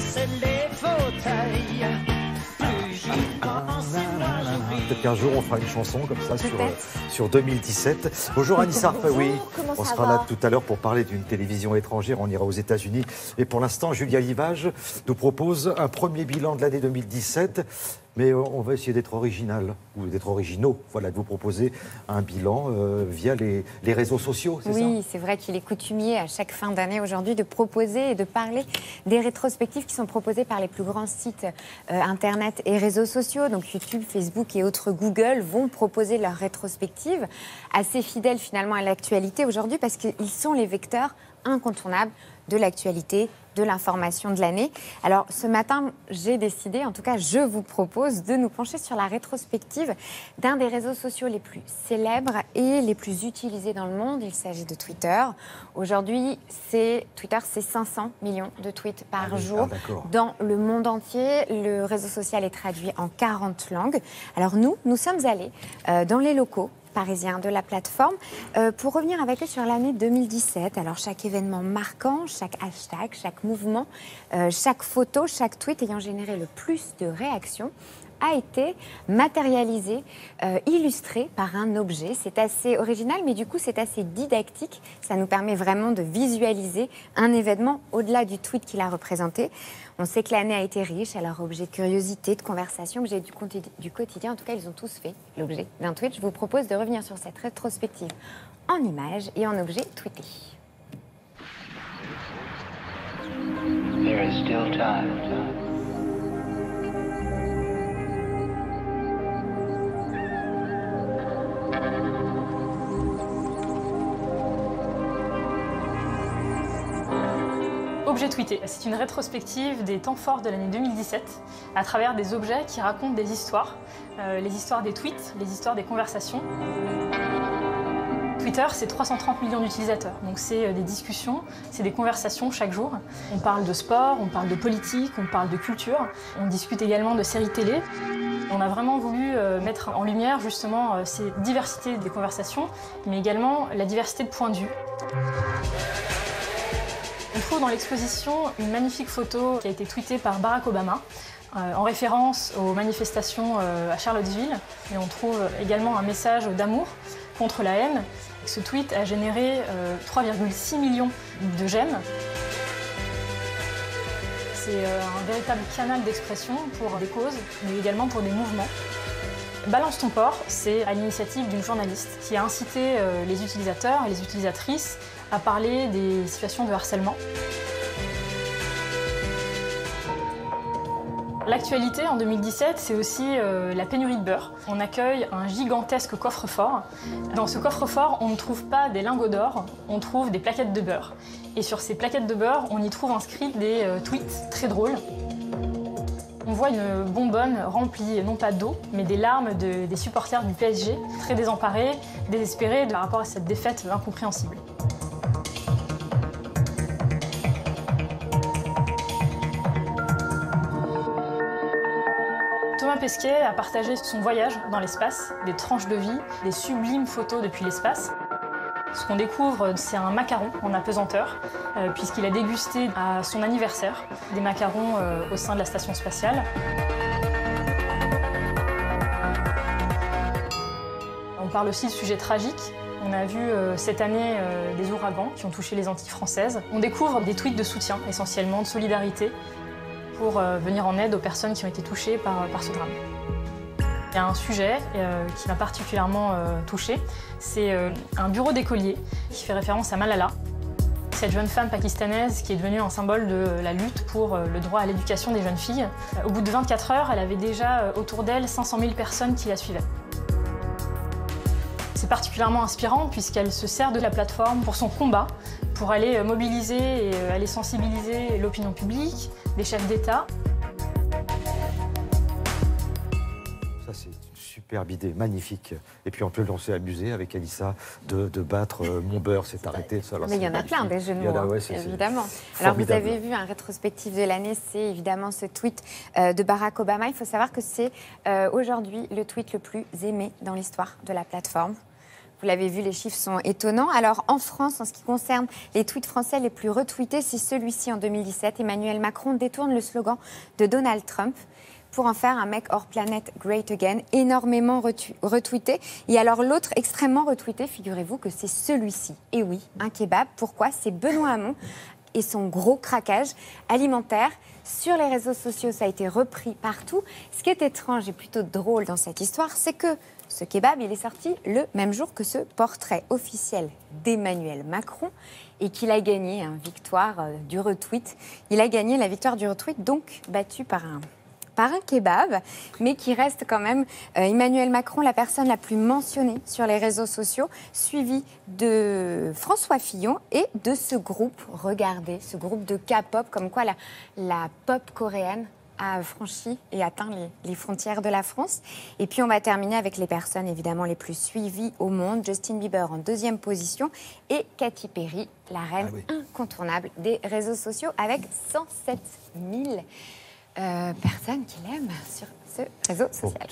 c'est les fauteuils. Plus j'y pense, et moins j'oublie. Peut-être qu'un jour on fera une chanson comme ça sur 2017. Bonjour Anissa Arp, oui. Comment On ça sera va là tout à l'heure pour parler d'une télévision étrangère. On ira aux États-Unis. Et pour l'instant, Julia Livage nous propose un premier bilan de l'année 2017. Mais on va essayer d'être original, ou d'être originaux, voilà, de vous proposer un bilan via les réseaux sociaux, c'est ça? Oui, c'est vrai qu'il est coutumier à chaque fin d'année aujourd'hui de proposer et de parler des rétrospectives qui sont proposées par les plus grands sites Internet et réseaux sociaux. Donc YouTube, Facebook et autres Google vont proposer leurs rétrospectives, assez fidèles finalement à l'actualité aujourd'hui parce qu'ils sont les vecteurs incontournables de l'actualité, de l'information de l'année. Alors ce matin, j'ai décidé, en tout cas je vous propose de nous pencher sur la rétrospective d'un des réseaux sociaux les plus célèbres et les plus utilisés dans le monde. Il s'agit de Twitter. Aujourd'hui, Twitter, c'est 500 millions de tweets par jour dans le monde entier. Le réseau social est traduit en 40 langues. Alors nous sommes allés dans les locaux parisiens de la plateforme pour revenir avec eux sur l'année 2017. Alors chaque événement marquant, chaque hashtag, chaque mouvement, chaque photo, chaque tweet ayant généré le plus de réactions a été matérialisé, illustré par un objet. C'est assez original, mais du coup, c'est assez didactique. Ça nous permet vraiment de visualiser un événement au-delà du tweet qu'il a représenté. On sait que l'année a été riche, alors objet de curiosité, de conversation, objet du quotidien. En tout cas, ils ont tous fait l'objet d'un tweet. Je vous propose de revenir sur cette rétrospective en images et en objets tweetés. There is still time. Objet tweeté, c'est une rétrospective des temps forts de l'année 2017 à travers des objets qui racontent des histoires, les histoires des tweets, les histoires des conversations. Twitter, c'est 330 millions d'utilisateurs, donc c'est des discussions, c'est des conversations chaque jour. On parle de sport, on parle de politique, on parle de culture, on discute également de séries télé. On a vraiment voulu mettre en lumière justement ces diversités des conversations, mais également la diversité de points de vue. On trouve dans l'exposition une magnifique photo qui a été tweetée par Barack Obama en référence aux manifestations à Charlottesville. Et on trouve également un message d'amour contre la haine. Ce tweet a généré 3,6 millions de j'aime. C'est un véritable canal d'expression pour des causes, mais également pour des mouvements. Balance ton port, c'est à l'initiative d'une journaliste qui a incité les utilisateurs et les utilisatrices à parler des situations de harcèlement. L'actualité en 2017, c'est aussi la pénurie de beurre. On accueille un gigantesque coffre-fort. Dans ce coffre-fort, on ne trouve pas des lingots d'or, on trouve des plaquettes de beurre. Et sur ces plaquettes de beurre, on y trouve inscrits des tweets très drôles. On voit une bonbonne remplie, non pas d'eau, mais des larmes des supporters du PSG, très désemparés, désespérés par rapport à cette défaite incompréhensible. Thomas Pesquet a partagé son voyage dans l'espace, des tranches de vie, des sublimes photos depuis l'espace. Ce qu'on découvre, c'est un macaron en apesanteur, puisqu'il a dégusté à son anniversaire des macarons au sein de la station spatiale. On parle aussi de sujets tragiques. On a vu cette année des ouragans qui ont touché les Antilles françaises. On découvre des tweets de soutien, essentiellement de solidarité, pour venir en aide aux personnes qui ont été touchées par ce drame. Il y a un sujet qui m'a particulièrement touchée, c'est un bureau d'écoliers qui fait référence à Malala, cette jeune femme pakistanaise qui est devenue un symbole de la lutte pour le droit à l'éducation des jeunes filles. Au bout de 24 heures, elle avait déjà autour d'elle 500 000 personnes qui la suivaient. C'est particulièrement inspirant puisqu'elle se sert de la plateforme pour son combat, pour aller mobiliser et aller sensibiliser l'opinion publique, des chefs d'État. Ça, c'est une superbe idée, magnifique. Et puis on peut lancer amuser avec Alissa de battre mon beurre, c'est arrêté. Ça, alors, mais il y en a plein des jeux de mots, ouais, évidemment. Alors vous avez vu un rétrospectif de l'année, c'est évidemment ce tweet de Barack Obama. Il faut savoir que c'est aujourd'hui le tweet le plus aimé dans l'histoire de la plateforme. Vous l'avez vu, les chiffres sont étonnants. Alors en France, en ce qui concerne les tweets français les plus retweetés, c'est celui-ci en 2017. Emmanuel Macron détourne le slogan de Donald Trump pour en faire un Make Our Planet Great Again, énormément retweeté. Et alors l'autre extrêmement retweeté, figurez-vous que c'est celui-ci. Et oui, un kebab. Pourquoi? C'est Benoît Hamon et son gros craquage alimentaire. Sur les réseaux sociaux, ça a été repris partout. Ce qui est étrange et plutôt drôle dans cette histoire, c'est que ce kebab, il est sorti le même jour que ce portrait officiel d'Emmanuel Macron et qu'il a gagné une victoire du retweet. Il a gagné la victoire du retweet, donc battu par un kebab, mais qui reste quand même Emmanuel Macron, la personne la plus mentionnée sur les réseaux sociaux, suivi de François Fillon et de ce groupe, regardez, ce groupe de K-pop, comme quoi la pop coréenne a franchi et atteint les frontières de la France. Et puis on va terminer avec les personnes évidemment les plus suivies au monde. Justin Bieber en 2e position et Katy Perry, la reine incontournable des réseaux sociaux, avec 107 000 personnes qui l'aiment sur ce réseau social.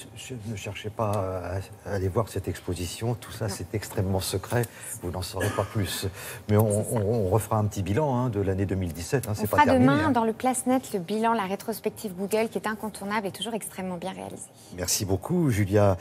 Ne cherchez pas à aller voir cette exposition, tout ça c'est extrêmement secret, vous n'en saurez pas plus. Mais on refera un petit bilan de l'année 2017, c'est pas terminé. On fera demain dans le Place Net le bilan, la rétrospective Google qui est incontournable et toujours extrêmement bien réalisée. Merci beaucoup Julia.